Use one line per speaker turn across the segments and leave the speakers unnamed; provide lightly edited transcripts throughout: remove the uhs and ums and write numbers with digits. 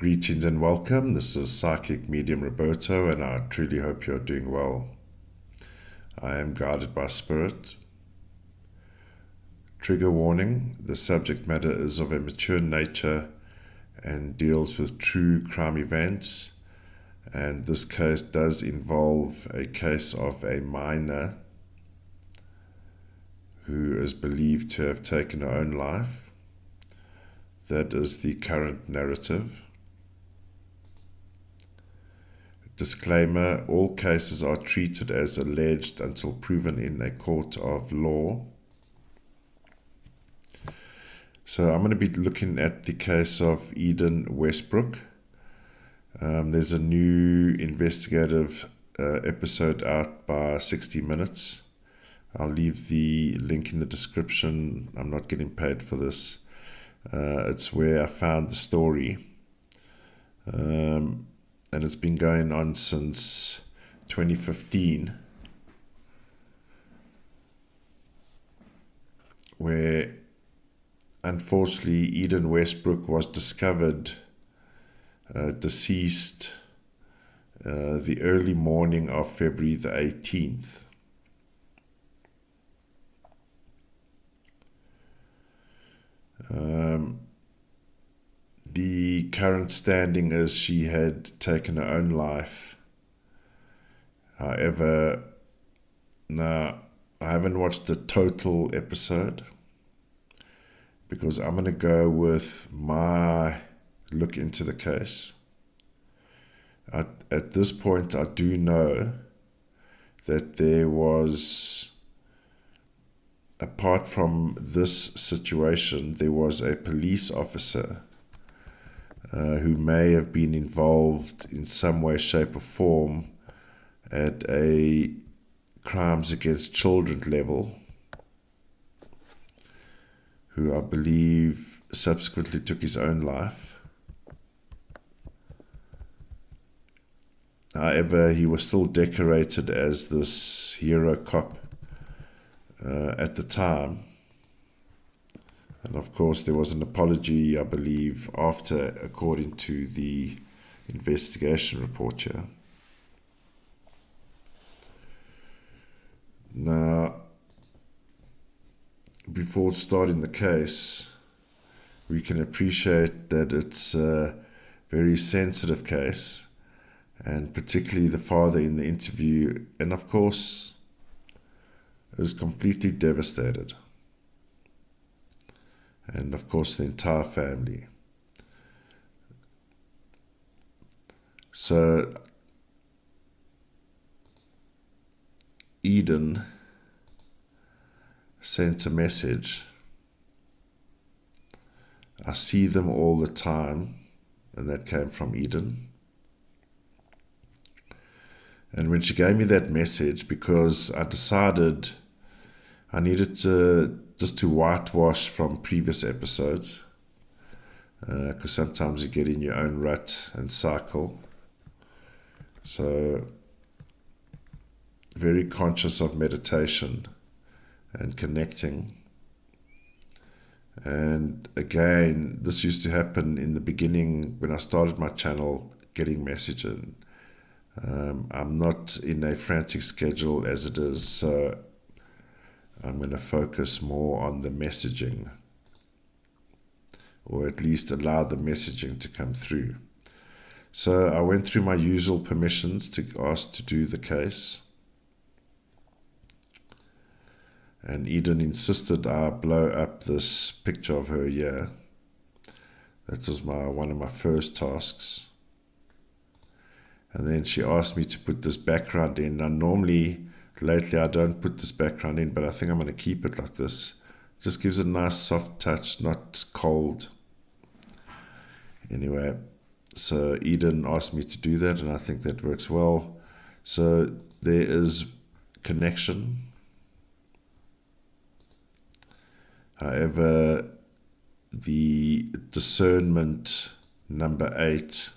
Greetings and welcome. This is Psychic Medium Roberto, and I truly hope you're doing well. I am guided by Spirit. Trigger warning: the subject matter is of a mature nature and deals with true crime events, and this case does involve a case of a minor who is believed to have taken her own life. That is the current narrative. Disclaimer: all cases are treated as alleged until proven in a court of law. So I'm going to be looking at the case of Eden Westbrook. There's a new investigative episode out by 60 Minutes. I'll leave the link in the description. I'm not getting paid for this. It's where I found the story. And it's been going on since 2015, where unfortunately Eden Westbrook was discovered deceased the early morning of February the 18th. The current standing is she had taken her own life. However, now I haven't watched the total episode because I'm going to go with my look into the case. At this point, I do know that there was, apart from this situation, there was a police officer who may have been involved in some way, shape or form at a crimes against children level, who I believe subsequently took his own life. However, he was still decorated as this hero cop at the time. And of course, there was an apology, I believe, after, according to the investigation report here. Now, before starting the case, we can appreciate that it's a very sensitive case, and particularly the father in the interview, and of course, is completely devastated. And of course the entire family. So Eden sent a message. I see them all the time, and that came from Eden. And when she gave me that message, because I decided I needed to just to whitewash from previous episodes, because sometimes you get in your own rut and cycle. So very conscious of meditation and connecting. And again, this used to happen in the beginning when I started my channel, getting messages. I'm not in a frantic schedule as it is, so I'm going to focus more on the messaging, or at least allow the messaging to come through. So I went through my usual permissions to ask to do the case, and Eden insisted I blow up this picture of her here. That was one of my first tasks. And then she asked me to put this background in. Now normally, lately I don't put this background in, but I think I'm going to keep it like this. It just gives a nice soft touch, not cold. Anyway, so Eden asked me to do that, and I think that works well. So there is connection. However, the discernment number 8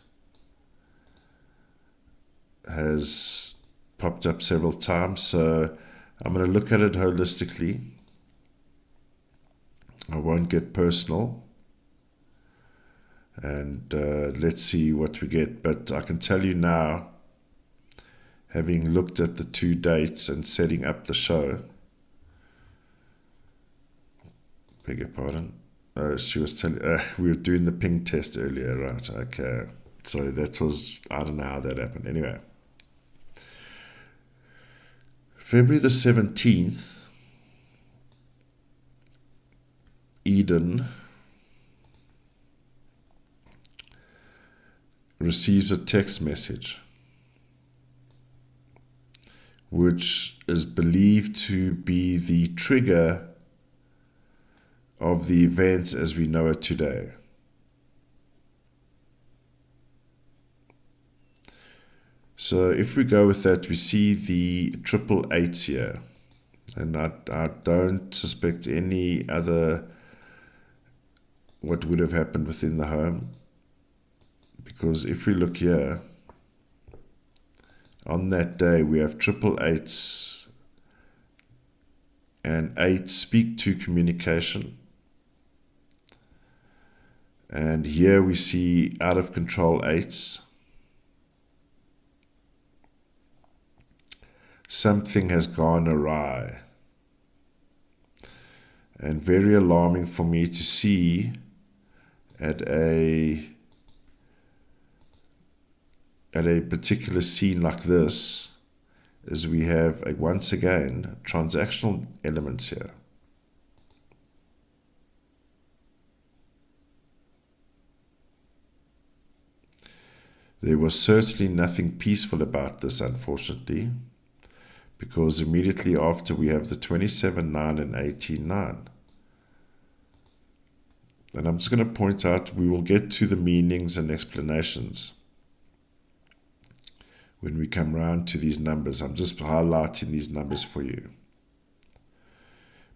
has popped up several times, so I'm going to look at it holistically. I won't get personal. And let's see what we get. But I can tell you now, having looked at the 2 dates and setting up the show, beg your pardon, she was telling, we were doing the ping test earlier, right? Okay. So that was, I don't know how that happened. Anyway, February the 17th, Eden receives a text message which is believed to be the trigger of the events as we know it today. So if we go with that, we see the 888s here. And I don't suspect any other what would have happened within the home. Because if we look here, on that day we have 888s and 8 speak to communication. And here we see out of control 8s. Something has gone awry. And very alarming for me to see at a particular scene like this is we have, once again, transactional elements here. There was certainly nothing peaceful about this, unfortunately, because immediately after we have the 27-9 and 18-9. And I'm just going to point out, we will get to the meanings and explanations when we come round to these numbers. I'm just highlighting these numbers for you.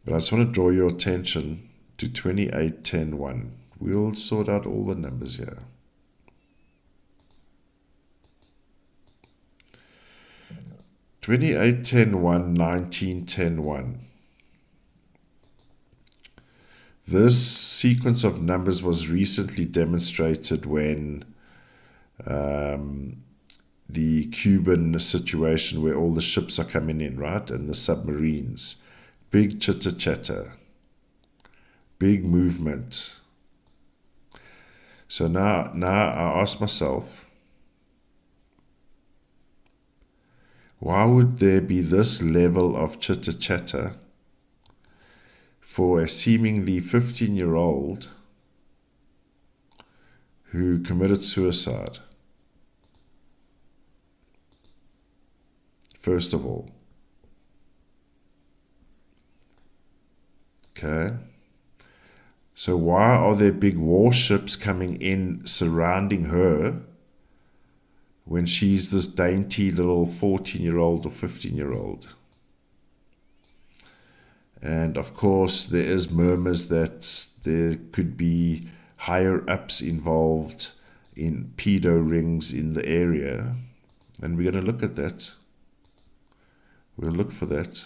But I just want to draw your attention to 28-10-1. We'll sort out all the numbers here. 28-10-1, 19-10-1. This sequence of numbers was recently demonstrated when the Cuban situation where all the ships are coming in, right? And the submarines. Big chitter-chatter. Big movement. So now I ask myself, why would there be this level of chitter-chatter for a seemingly 15-year-old who committed suicide? First of all. Okay. So why are there big warships coming in surrounding her when she's this dainty little 14-year-old or 15-year-old? And of course, there is murmurs that there could be higher ups involved in pedo rings in the area. And we're going to look at that. We'll look for that.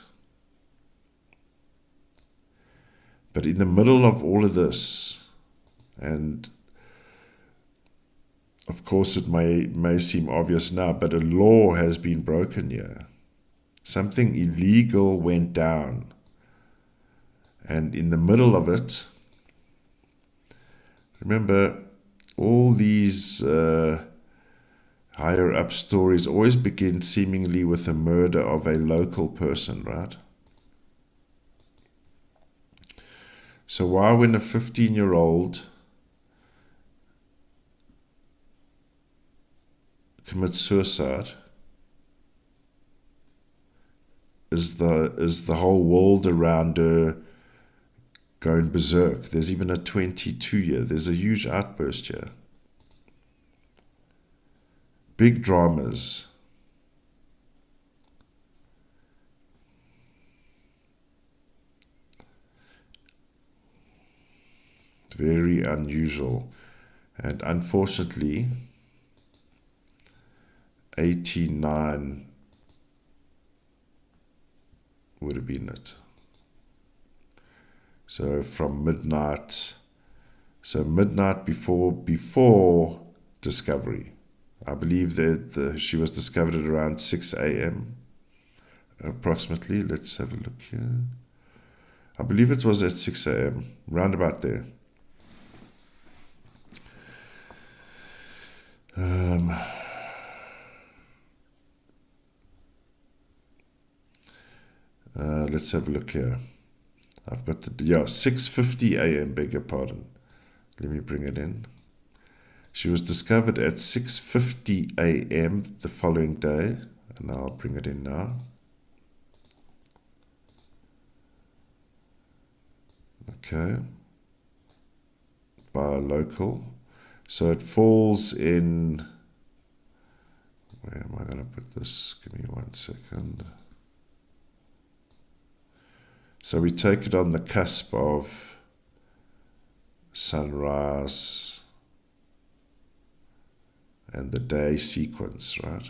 But in the middle of all of this, and of course it may seem obvious now, but a law has been broken here. Something illegal went down. And in the middle of it, remember, all these higher up stories always begin seemingly with the murder of a local person, right? So why when a 15-year-old commits suicide, is the whole world around her going berserk? There's even a 22-year. There's a huge outburst here. Big dramas. Very unusual. And unfortunately, 89 would have been it. So from midnight, So midnight before discovery. I believe that she was discovered at around 6 a.m. approximately. Let's have a look here. I believe it was at 6 a.m. round about there. Let's have a look here. I've got 6:50 a.m. Beg your pardon. Let me bring it in. She was discovered at 6:50 a.m. the following day, and I'll bring it in now. Okay. By a local. So it falls in. Where am I going to put this? Give me 1 second. So we take it on the cusp of sunrise and the day sequence, right?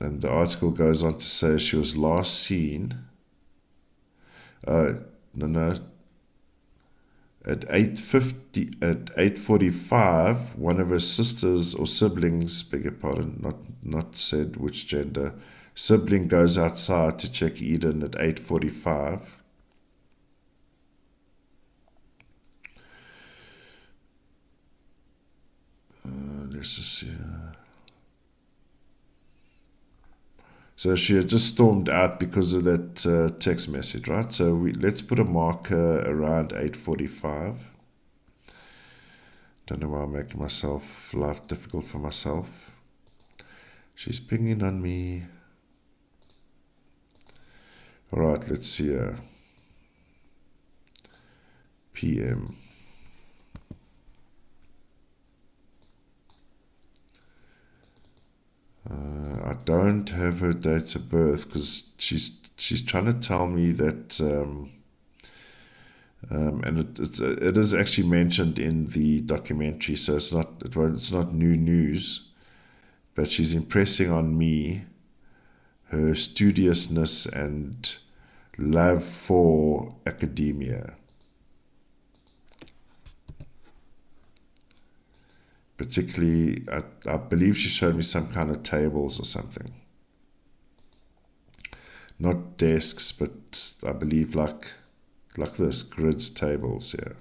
And the article goes on to say she was last seen. At 8:45, one of her sisters or siblings, beg your pardon, not said which gender, sibling goes outside to check Eden at 8:45. Let's just see. So she had just stormed out because of that text message, right? So let's put a marker around 8:45. Don't know why I'm making myself life difficult for myself. She's pinging on me. All right, let's see. PM. I don't have her date of birth because she's trying to tell me that, and it is actually mentioned in the documentary, so it's not new news, but she's impressing on me her studiousness and love for academia. Particularly, I believe she showed me some kind of tables or something. Not desks, but I believe like this, grids, tables, yeah.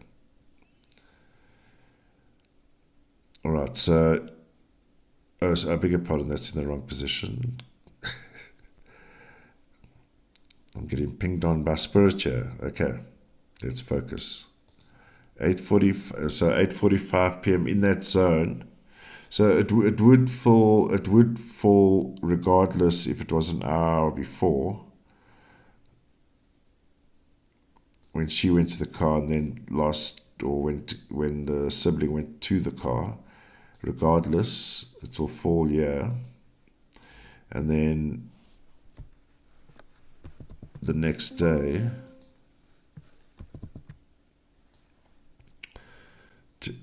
All right, so I beg your pardon, that's in the wrong position. I'm getting pinged on by spirit here. Okay, let's focus. 8:45 p.m. in that zone. So it would fall regardless if it was an hour before when she went to the car and then when the sibling went to the car. Regardless, it will fall here, and then the next day.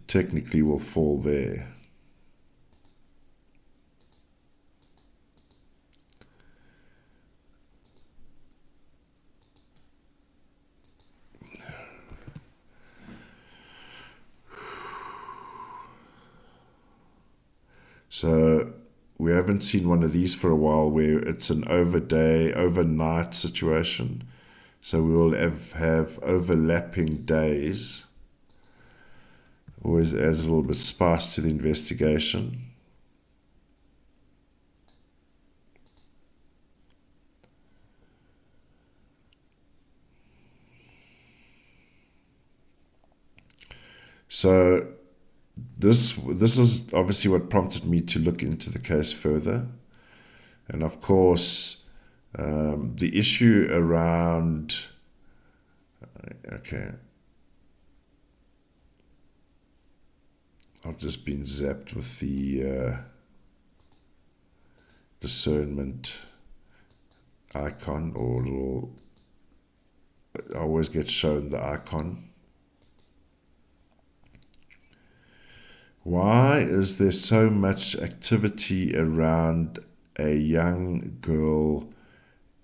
Technically will fall there. So we haven't seen one of these for a while where it's an overnight situation. So we will have overlapping days. Always adds a little bit of spice to the investigation. So this is obviously what prompted me to look into the case further. And of course, the issue around... Okay. I've just been zapped with the discernment icon or little... I always get shown the icon. Why is there so much activity around a young girl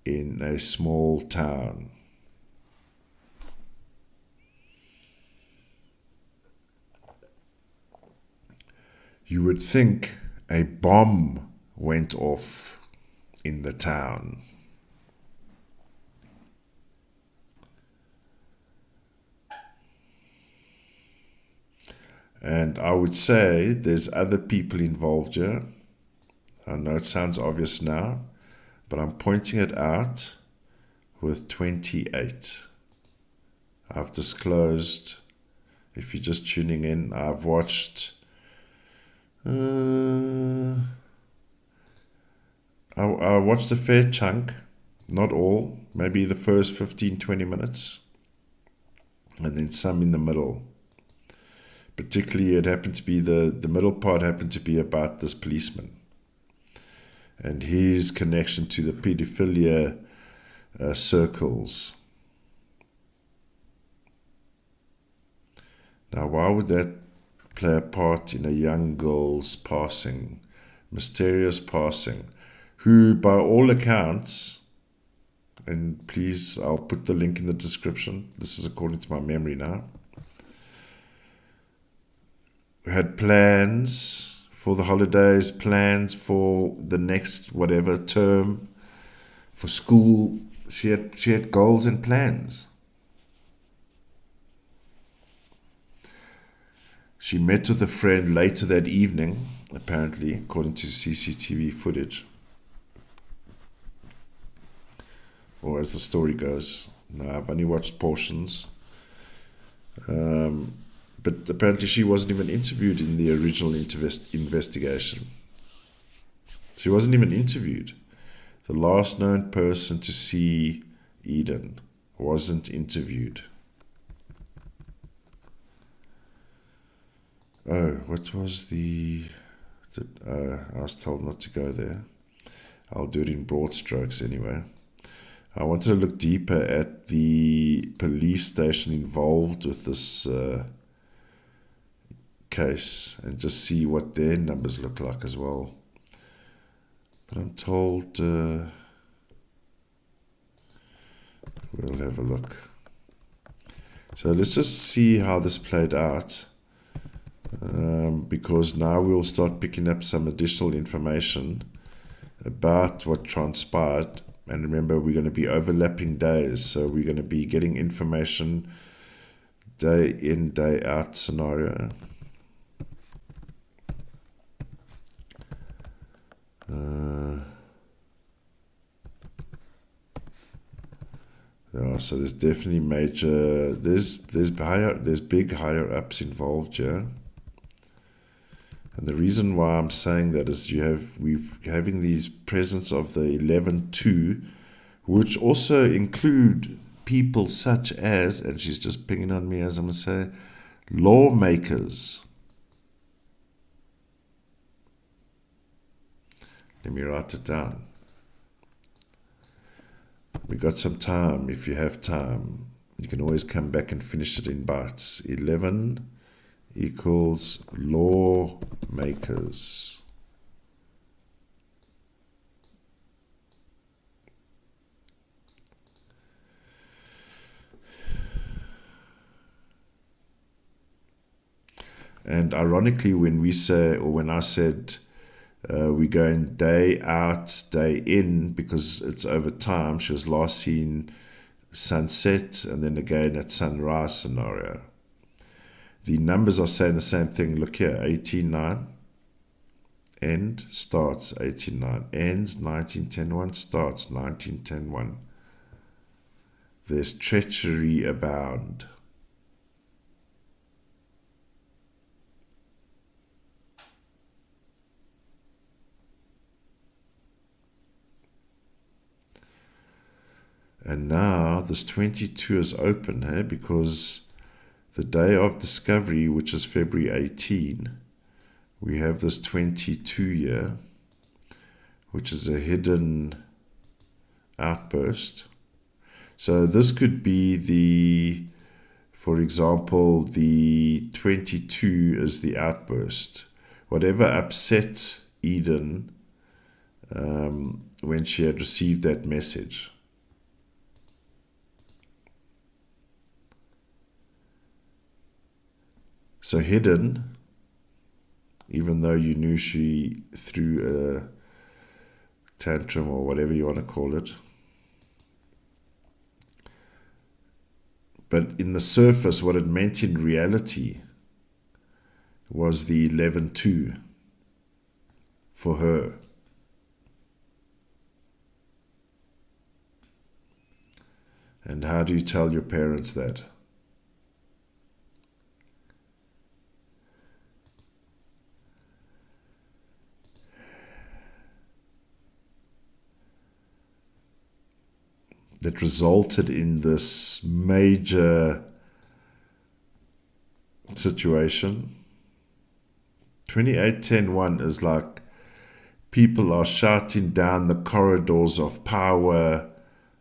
in a small town. You would think a bomb went off in the town. And I would say there's other people involved here. I know it sounds obvious now, but I'm pointing it out with 28. I've disclosed, if you're just tuning in, I've watched I watched a fair chunk, not all, maybe the first 15-20 minutes, and then some in the middle. Particularly, it happened to be the middle part happened to be about this policeman and his connection to the pedophilia circles. Now, why would that play a part in a young girl's passing, mysterious passing, who by all accounts, and please, I'll put the link in the description, this is according to my memory now, had plans for the holidays, plans for the next whatever term, for school. She had goals and plans. She met with a friend later that evening, apparently, according to CCTV footage. Or as the story goes. Now, I've only watched portions. But apparently she wasn't even interviewed in the original investigation. She wasn't even interviewed. The last known person to see Eden wasn't interviewed. Oh, what was the... I was told not to go there. I'll do it in broad strokes anyway. I wanted to look deeper at the police station involved with this case and just see what their numbers look like as well. But I'm told we'll have a look. So let's just see how this played out. Because now we'll start picking up some additional information about what transpired. And remember, we're going to be overlapping days, so we're going to be getting information day in, day out scenario. Yeah, so there's definitely major. There's big higher ups involved here. And the reason why I'm saying that is we're having these presence of the 11-2, which also include people such as, and she's just pinging on me as I'm going to say, lawmakers. Let me write it down. We got some time. If you have time, you can always come back and finish it in bites. 11 equals lawmakers. And ironically, when I said we're going day out, day in, because it's over time, she was last seen sunset and then again at sunrise scenario. The numbers are saying the same thing. Look here, 18-9, end, starts 18-9, ends 19-10-1, starts 19-10-1. There's treachery abound. And now this 22 is open, because the day of discovery, which is February 18, we have this 22 here, which is a hidden outburst. So this could be for example, the 22 is the outburst. Whatever upset Eden when she had received that message. So hidden, even though you knew she threw a tantrum or whatever you want to call it. But in the surface, what it meant in reality was the 11-2 for her. And how do you tell your parents that? That resulted in this major situation. 28-10-1 is like people are shouting down the corridors of power,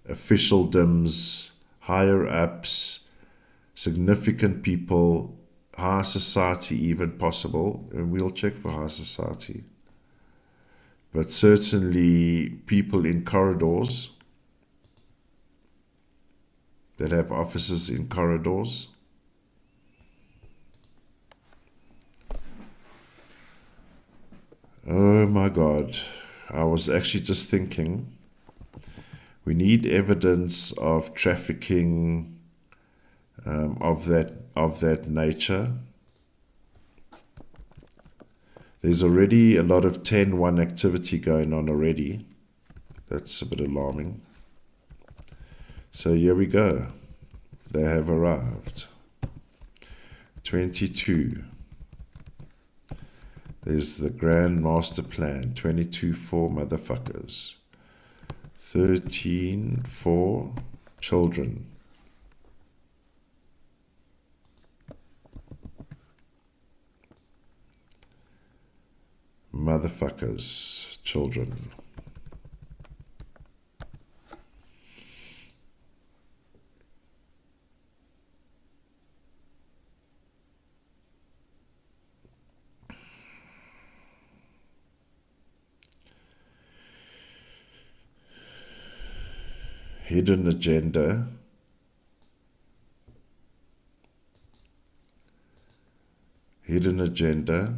officialdoms, higher ups, significant people, high society even possible, and we'll check for high society. But certainly people in corridors that have offices in corridors. Oh my God, I was actually just thinking, we need evidence of trafficking of that nature. There's already a lot of 10-1 activity going on already. That's a bit alarming. So here we go. They have arrived. 22. There's the grand master plan. 22-4 motherfuckers. 13-4 children. Motherfuckers, children. Hidden agenda. Hidden agenda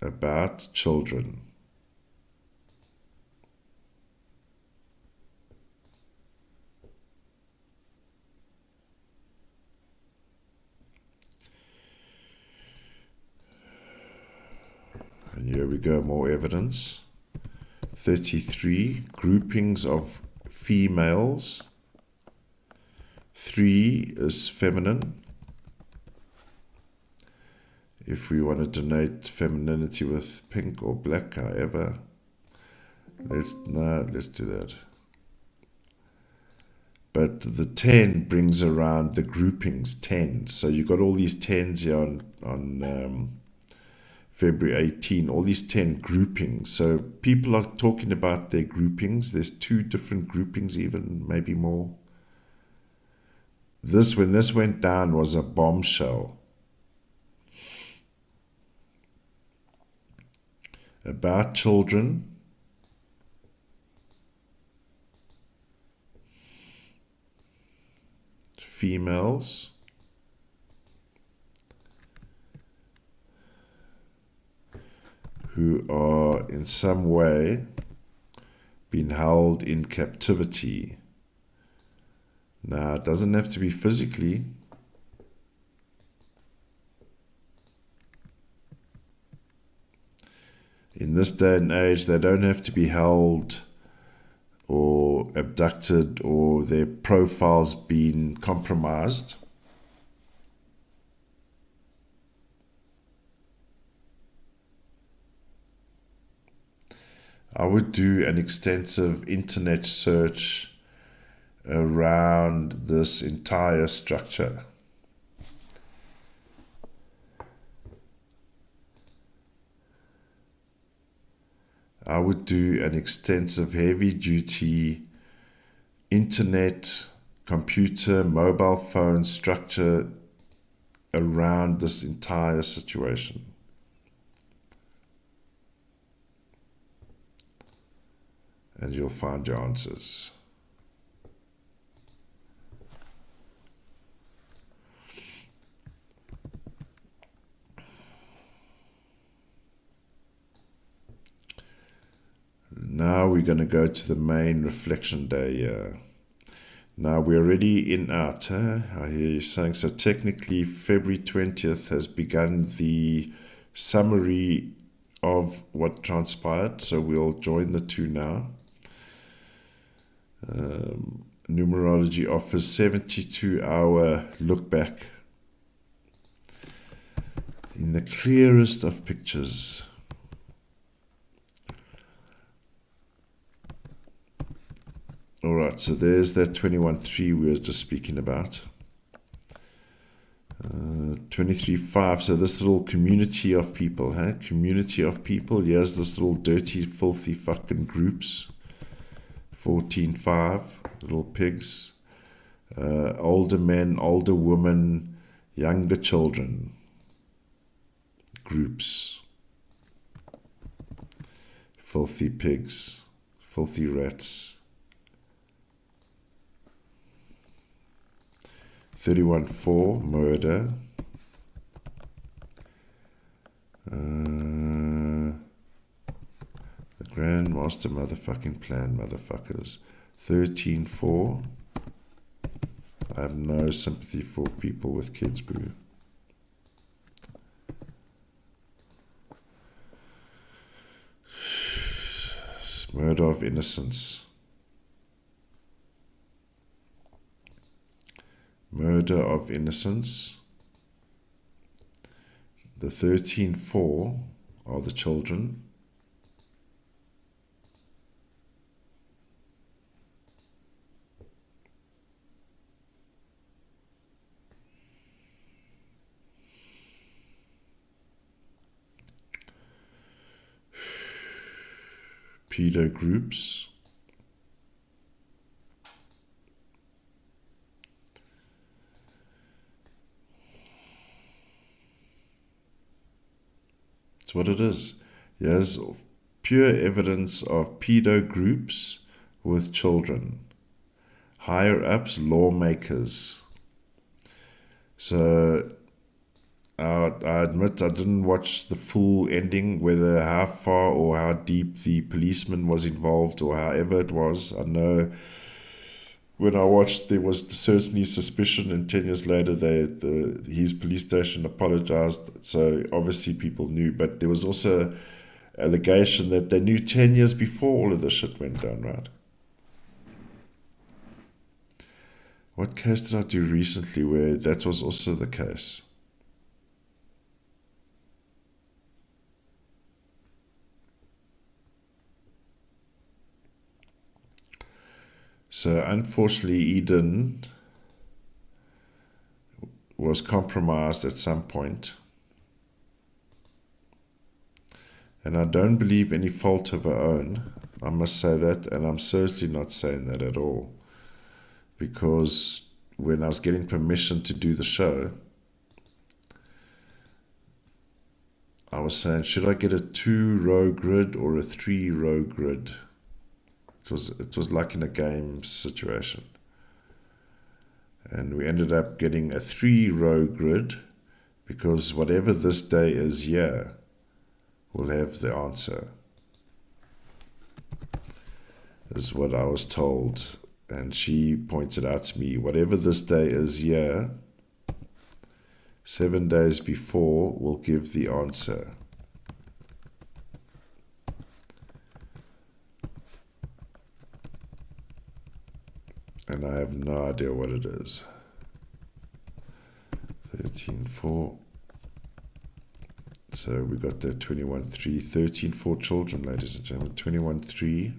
about children. And here we go, more evidence. 33 groupings of females. 3 is feminine. If we want to denote femininity with pink or black, however, let's do that. But the 10 brings around the groupings, 10. So you got all these 10s here on February 18, all these 10 groupings. So people are talking about their groupings. There's 2 different groupings, even maybe more. When this went down, was a bombshell. About children. Females. Who are in some way being held in captivity. Now, it doesn't have to be physically. In this day and age, they don't have to be held or abducted or their profiles being compromised. I would do an extensive internet search around this entire structure. I would do an extensive heavy-duty internet, computer, mobile phone structure around this entire situation. And you'll find your answers. Now we're going to go to the main reflection day here. Now we're already in out. I hear you saying, so technically February 20th has begun the summary of what transpired. So we'll join the two now. Numerology offers 72-hour look back in the clearest of pictures. Alright, so there's that 21.3 we were just speaking about. 23.5, so this little community of people, community of people, here's this little dirty, filthy fucking groups. 14.5, little pigs. Older men, older women, younger children. Groups. Filthy pigs, filthy rats. 31.4, murder. The Grandmaster motherfucking plan, motherfuckers. 13.4. I have no sympathy for people with kids, boo. Murder of innocence. Murder of innocence. The 13.4 are the children. Pedo groups. It's what it is. Here's pure evidence of pedo groups with children. Higher ups, lawmakers. So I admit I didn't watch the full ending, whether how far or how deep the policeman was involved or however it was. I know when I watched there was certainly suspicion, and 10 years later his police station apologized, so obviously people knew, but there was also allegation that they knew 10 years before all of this shit went down, right? What case did I do recently where that was also the case? So unfortunately Eden was compromised at some point. And I don't believe any fault of her own. I must say that, and I'm certainly not saying that at all. Because when I was getting permission to do the show, I was saying, should I get a 2-row grid or a 3-row grid? It was like in a game situation. And we ended up getting a 3-row grid because whatever this day is here will have the answer, is what I was told. And she pointed out to me, whatever this day is here, 7 days before will give the answer. And I have no idea what it is. 13.4. So we got that 21.3. 13.4 children, ladies and gentlemen. 21.3.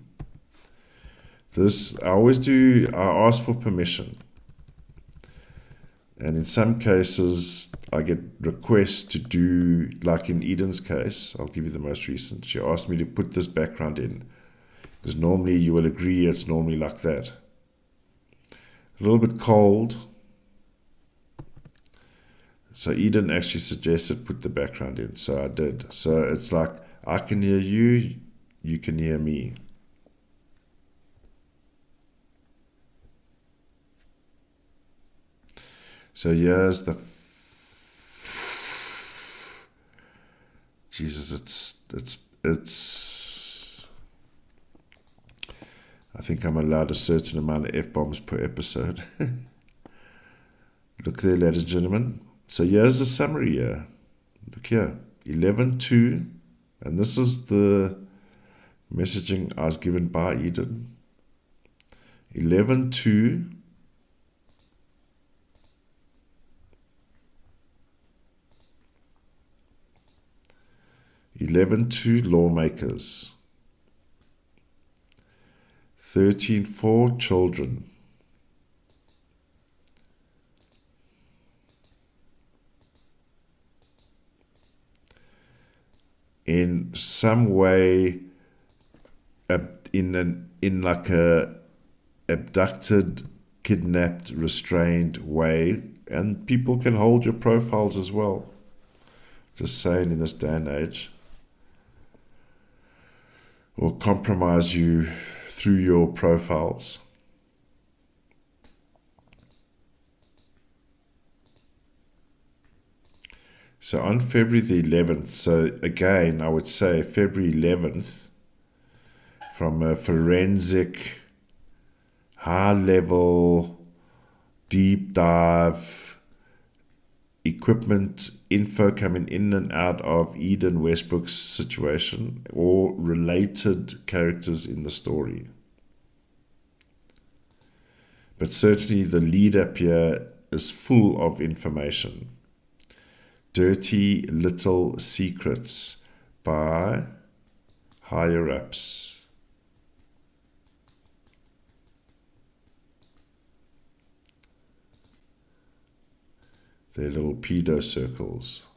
This, I always do, I ask for permission. And in some cases, I get requests to do, like in Eden's case, I'll give you the most recent. She asked me to put this background in. Because normally you will agree it's normally like that. A little bit cold. So Eden actually suggested put the background in. So I did. So it's like, I can hear you, you can hear me. So here's the Jesus, it's I think I'm allowed a certain amount of F-bombs per episode. Look there, ladies and gentlemen. So here's the summary here. Look here. 11-2. And this is the messaging I was given by Eden. 11-2. 11-2 lawmakers. 13-4 children. In some way, in like a abducted, kidnapped, restrained way, and people can hold your profiles as well. Just saying, in this day and age, or compromise you through your profiles. So on February the 11th, so again, I would say February 11th, from a forensic, high-level, deep dive, equipment, info coming in and out of Eden Westbrook's situation, or related characters in the story. But certainly the lead up here is full of information. Dirty Little Secrets by higher ups. Their little pedo circles.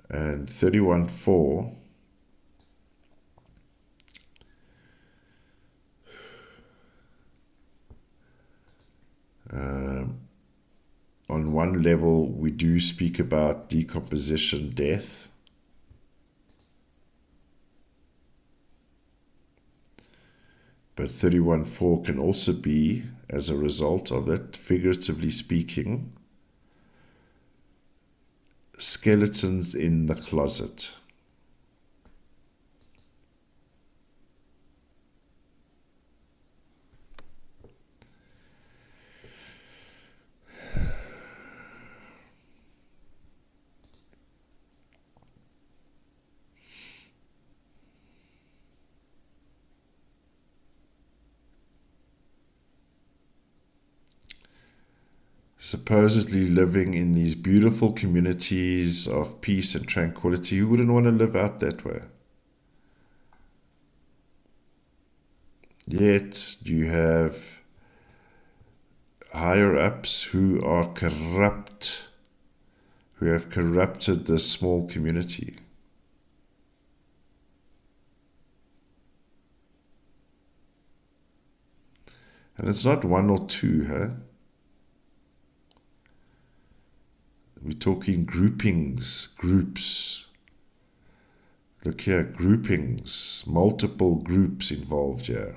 And 31-4 on one level we do speak about decomposition, death. But 31-4 can also be, as a result of it, figuratively speaking, skeletons in the closet. Supposedly living in these beautiful communities of peace and tranquility. Who wouldn't want to live out that way? Yet you have higher ups who are corrupt, who have corrupted this small community. And it's not one or two, huh? We're talking groupings, groups. Look here, groupings, multiple groups involved here.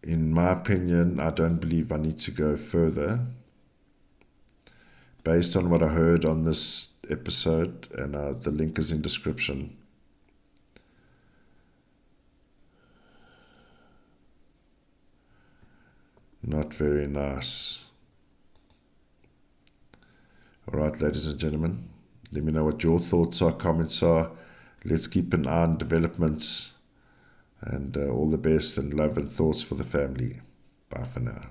In my opinion, I don't believe I need to go further. Based on what I heard on this episode, and the link is in description. Not very nice. Alright, ladies and gentlemen, let me know what your thoughts are, comments are. Let's keep an eye on developments, and all the best and love and thoughts for the family. Bye for now.